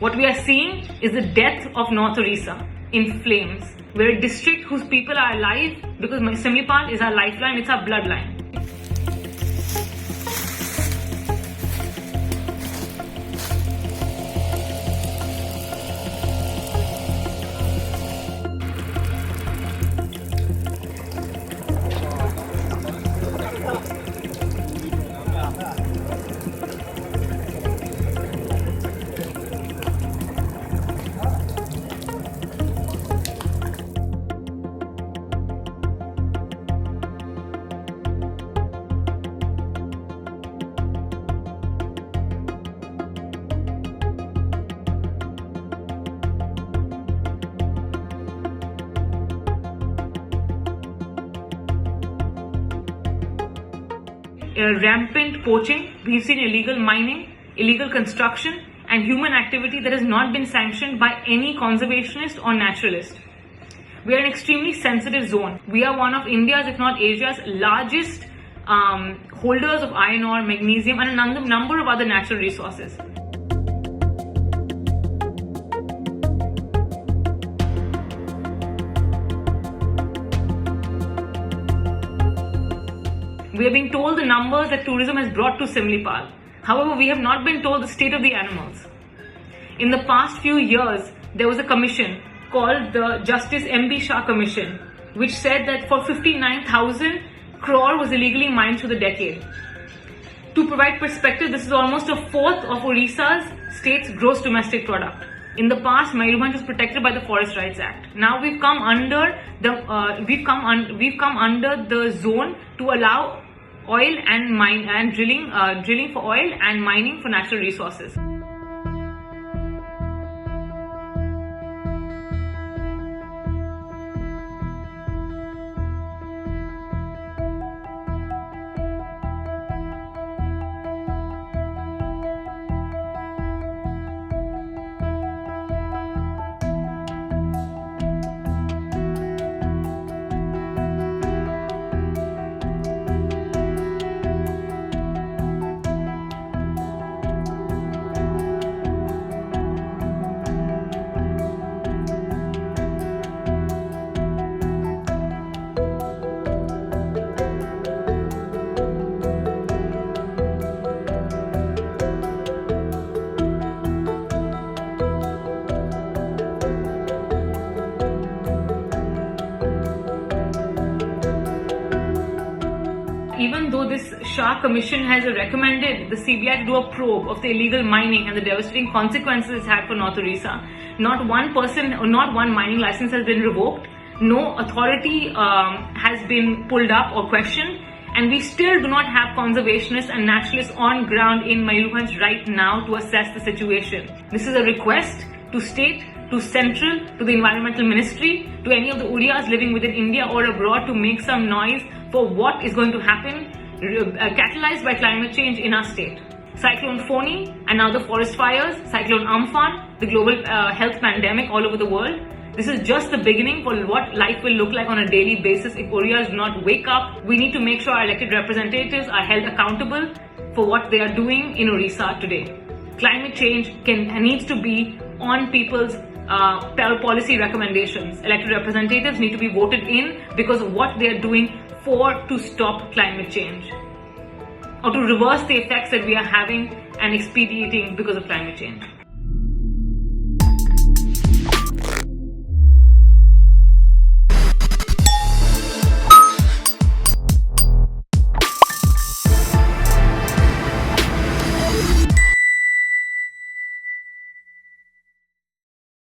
What we are seeing is the death of North Odisha in flames. We're a district whose people are alive because Similipal is our lifeline, it's our bloodline. Rampant poaching, we've seen illegal mining, illegal construction, and human activity that has not been sanctioned by any conservationist or naturalist. We are an extremely sensitive zone. We are one of India's, if not Asia's, largest holders of iron ore, magnesium, and a number of other natural resources. We are being told the numbers that tourism has brought to Similipal. However, we have not been told the state of the animals. In the past few years, there was a commission called the Justice M.B. Shah Commission, which said that for 59,000 crore was illegally mined through the decade. To provide perspective, this is almost a fourth of Odisha's state's gross domestic product. In the past, Mayurbhanj was protected by the Forest Rights Act. Now we've come under the zone to allow oil and drilling for oil and mining for natural resources. Even though this Shah Commission has recommended the CBI to do a probe of the illegal mining and the devastating consequences it's had for North Odisha, not one person or not one mining license has been revoked, no authority has been pulled up or questioned, and we still do not have conservationists and naturalists on ground in Mayurbhanj right now to assess the situation. This is a request to state, to central, to the environmental ministry, to any of the Odiyas living within India or abroad to make some noise for what is going to happen, catalyzed by climate change in our state. Cyclone FAUNA and now the forest fires, Cyclone Amphan, the global health pandemic all over the world. This is just the beginning for what life will look like on a daily basis if Odiyas do not wake up. We need to make sure our elected representatives are held accountable for what they are doing in Odisha today. Climate change needs to be on people's policy recommendations. Elected representatives need to be voted in because of what they are doing to stop climate change or to reverse the effects that we are having and expediting because of climate change.